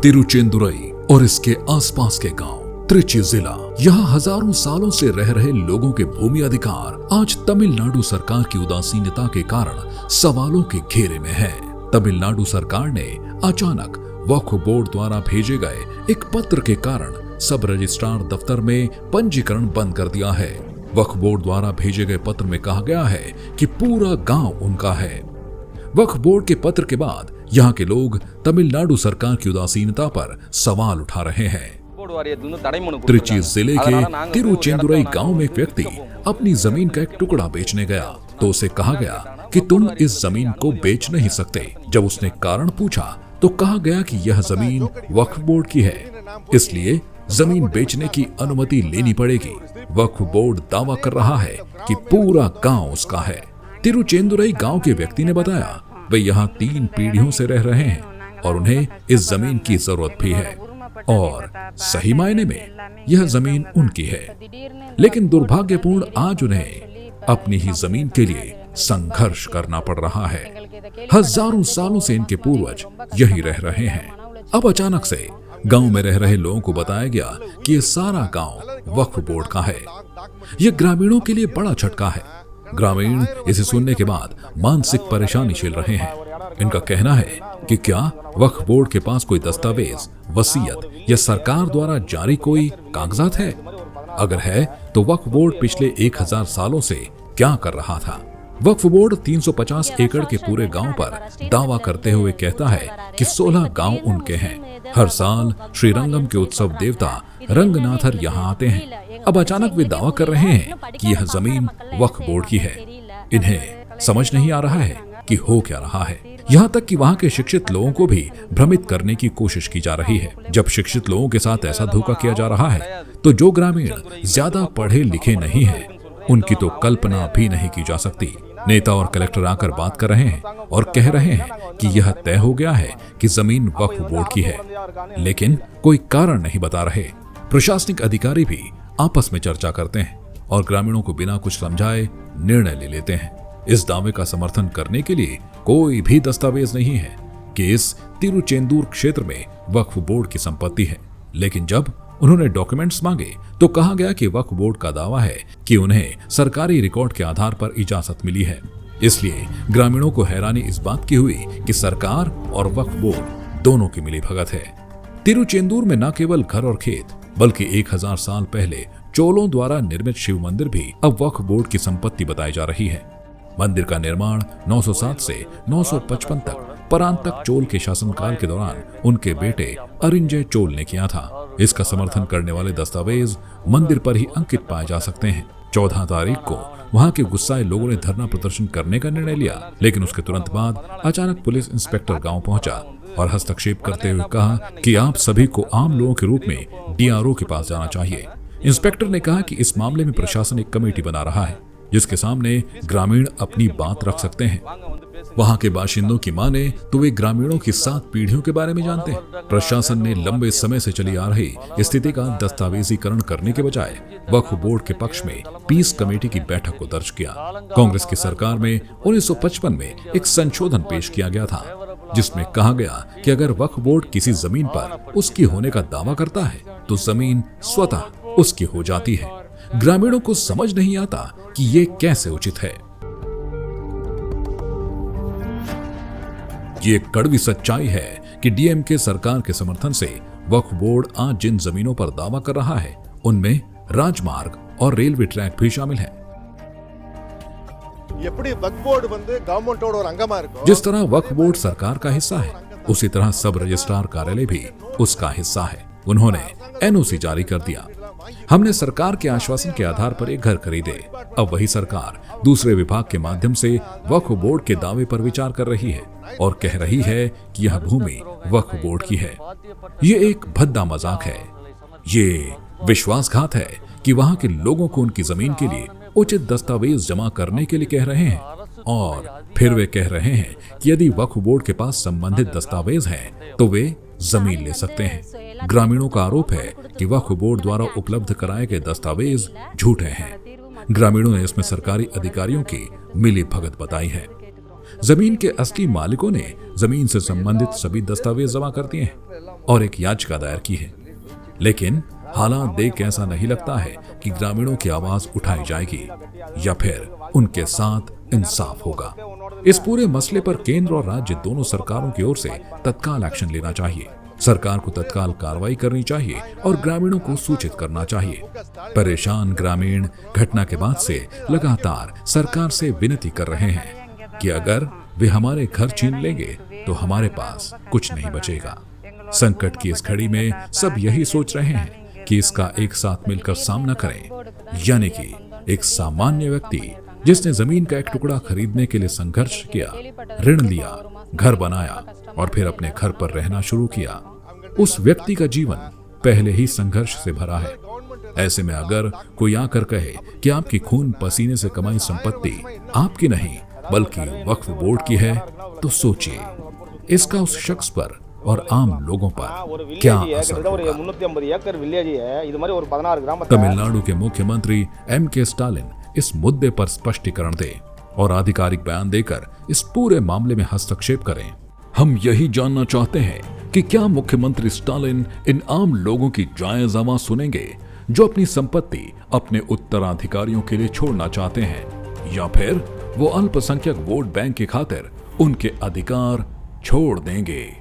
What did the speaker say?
तिरुचेंदुरई और इसके आसपास के गांव, त्रिची जिला, यहाँ हजारों सालों से रह रहे लोगों के भूमि अधिकार आज तमिलनाडु सरकार की उदासीनता के कारण सवालों के घेरे में है। तमिलनाडु सरकार ने अचानक वक्फ बोर्ड द्वारा भेजे गए एक पत्र के कारण सब रजिस्ट्रार दफ्तर में पंजीकरण बंद कर दिया है। वक्फ बोर्ड द्वारा भेजे गए पत्र में कहा गया है कि पूरा गांव उनका है। वक्फ बोर्ड के पत्र के बाद यहाँ के लोग तमिलनाडु सरकार की उदासीनता पर सवाल उठा रहे हैं। त्रिची जिले के तिरुचेंदुरई गांव में एक व्यक्ति अपनी जमीन का एक टुकड़ा बेचने गया तो उसे कहा गया कि तुम इस जमीन को बेच नहीं सकते। जब उसने कारण पूछा तो कहा गया कि यह जमीन वक्फ बोर्ड की है, इसलिए जमीन बेचने की अनुमति लेनी पड़ेगी। वक्फ बोर्ड दावा कर रहा है कि पूरा गांव उसका है। तिरुचेंदुरई गांव के व्यक्ति ने बताया वे यहाँ 3 पीढ़ियों से रह रहे हैं और उन्हें इस जमीन की जरूरत भी है और सही मायने में यह जमीन उनकी है। लेकिन दुर्भाग्यपूर्ण आज उन्हें अपनी ही जमीन के लिए संघर्ष करना पड़ रहा है। हजारों सालों से इनके पूर्वज यही रह रहे हैं। अब अचानक से गांव में रह रहे लोगों को बताया गया कि ये सारा गांव वक्फ बोर्ड का है। यह ग्रामीणों के लिए बड़ा झटका है। ग्रामीण इसे सुनने के बाद मानसिक परेशानी झेल रहे हैं। इनका कहना है कि क्या वक्फ बोर्ड के पास कोई दस्तावेज, वसीयत या सरकार द्वारा जारी कोई कागजात है? अगर है तो वक्फ बोर्ड पिछले 1000 सालों से क्या कर रहा था? वक्फ बोर्ड 350 एकड़ के पूरे गांव पर दावा करते हुए कहता है कि 16 गांव उनके हैं। हर साल श्रीरंगम के उत्सव देवता रंगनाथर यहाँ आते हैं। अब अचानक वे दावा कर रहे हैं कि यह जमीन वक्फ बोर्ड की है। इन्हें समझ नहीं आ रहा है कि हो क्या रहा है। यहाँ तक कि वहाँ के शिक्षित लोगों को भी भ्रमित करने की कोशिश की जा रही है। जब शिक्षित लोगों के साथ ऐसा धोखा किया जा रहा है तो जो ग्रामीण ज्यादा पढ़े लिखे नहीं हैं, उनकी तो कल्पना भी नहीं की जा सकती। नेता और कलेक्टर आकर बात कर रहे हैं और कह रहे हैं कि यह तय हो गया है कि जमीन वक्फ बोर्ड की है, लेकिन कोई कारण नहीं बता रहे। प्रशासनिक अधिकारी भी आपस में चर्चा करते हैं और ग्रामीणों को बिना कुछ समझाए निर्णय ले लेते हैं। इस दावे का समर्थन करने के लिए कोई भी दस्तावेज नहीं है कि इस तिरुचेंदूर क्षेत्र में वक्फ बोर्ड की संपत्ति है। लेकिन जब उन्होंने डॉक्यूमेंट्स मांगे तो कहा गया कि वक्फ बोर्ड का दावा है कि उन्हें सरकारी रिकॉर्ड के आधार पर इजाजत मिली है। इसलिए ग्रामीणों को हैरानी इस बात की हुई कि सरकार और वक्फ बोर्ड दोनों की मिलीभगत है। तिरुचेंदूर में न केवल घर और खेत बल्कि 1000 साल पहले चोलों द्वारा निर्मित शिव मंदिर भी अब वक्फ बोर्ड की संपत्ति बताई जा रही है। मंदिर का निर्माण 907 से 955 तक परांतक चोल के शासनकाल के दौरान उनके बेटे अरिंजय चोल ने किया था। इसका समर्थन करने वाले दस्तावेज मंदिर पर ही अंकित पाए जा सकते हैं। 14 तारीख को वहां के गुस्साए लोगों ने धरना प्रदर्शन करने का निर्णय लिया, लेकिन उसके तुरंत बाद अचानक पुलिस इंस्पेक्टर गांव पहुंचा और हस्तक्षेप करते हुए कहा कि आप सभी को आम लोगों के रूप में डीआरओ के पास जाना चाहिए। इंस्पेक्टर ने कहा कि इस मामले में प्रशासन एक कमेटी बना रहा है जिसके सामने ग्रामीण अपनी बात रख सकते हैं। वहां के बाशिंदों की माने तो वे ग्रामीणों की 7 पीढ़ियों के बारे में जानते हैं। प्रशासन ने लंबे समय से चली आ रही स्थिति का दस्तावेजीकरण करने के बजाय वक्फ बोर्ड के पक्ष में पीस कमेटी की बैठक को दर्ज किया। कांग्रेस की सरकार में 1955 में एक संशोधन पेश किया गया था जिसमें कहा गया कि अगर वक्फ बोर्ड किसी जमीन पर उसकी होने का दावा करता है तो जमीन स्वतः उसकी हो जाती है। ग्रामीणों को समझ नहीं आता कि ये कैसे उचित है। ये कड़वी सच्चाई है कि डीएमके सरकार के समर्थन से वक्फ बोर्ड आज जिन जमीनों पर दावा कर रहा है उनमें राजमार्ग और रेलवे ट्रैक भी शामिल है। जिस तरह वक्फ बोर्ड सरकार का हिस्सा है, उसी तरह सब रजिस्ट्रार कार्यालय भी उसका हिस्सा है। उन्होंने एनओसी जारी कर दिया। हमने सरकार के आश्वासन के आधार पर एक घर खरीदे। अब वही सरकार दूसरे विभाग के माध्यम से वक्फ बोर्ड के दावे पर विचार कर रही है और कह रही है कि यह भूमि वक्फ बोर्ड की है। ये एक भद्दा मजाक है। ये विश्वासघात है कि वहां के लोगों को उनकी जमीन के लिए उचित दस्तावेज जमा करने के लिए कह रहे हैं और फिर वे कह रहे हैं कि यदि वक्फ बोर्ड के पास संबंधित दस्तावेज हैं तो वे जमीन ले सकते हैं। ग्रामीणों का आरोप है कि वक्फ बोर्ड द्वारा उपलब्ध कराए गए दस्तावेज झूठे हैं। ग्रामीणों ने इसमें सरकारी अधिकारियों की मिलीभगत बताई है। जमीन के असली मालिकों ने जमीन से संबंधित सभी दस्तावेज जमा कर दिए हैं। और एक याचिका दायर की है। लेकिन हालात देख ऐसा नहीं लगता है कि ग्रामीणों की आवाज उठाई जाएगी या फिर उनके साथ इंसाफ होगा। इस पूरे मसले पर केंद्र और राज्य दोनों सरकारों की ओर से तत्काल एक्शन लेना चाहिए। सरकार को तत्काल कार्रवाई करनी चाहिए और ग्रामीणों को सूचित करना चाहिए। परेशान ग्रामीण घटना के बाद से लगातार सरकार से विनती कर रहे हैं कि अगर वे हमारे घर छीन लेंगे तो हमारे पास कुछ नहीं बचेगा। संकट की इस घड़ी में सब यही सोच रहे हैं कि इसका एक साथ मिलकर सामना करें, यानी कि एक सामान्य व्यक्ति जिसने जमीन का एक टुकड़ा खरीदने के लिए संघर्ष किया, ऋण लिया, घर बनाया और फिर अपने घर पर रहना शुरू किया, उस व्यक्ति का जीवन पहले ही संघर्ष से भरा है। ऐसे में अगर कोई आकर कहे कि आपकी खून पसीने से कमाई संपत्ति आपकी नहीं बल्कि वक्फ बोर्ड की है, तो सोचिए इसका उस शख्स पर और आम लोगों पर क्या असर होगा। तमिलनाडु के मुख्यमंत्री M.K. स्टालिन इस मुद्दे पर स्पष्टीकरण दें और आधिकारिक बयान देकर इस पूरे मामले में हस्तक्षेप करें। हम यही जानना चाहते हैं कि क्या मुख्यमंत्री स्टालिन इन आम लोगों की जायज आवाज सुनेंगे जो अपनी संपत्ति अपने उत्तराधिकारियों के लिए छोड़ना चाहते हैं, या फिर वो अल्पसंख्यक वोट बैंक की खातिर उनके अधिकार छोड़ देंगे।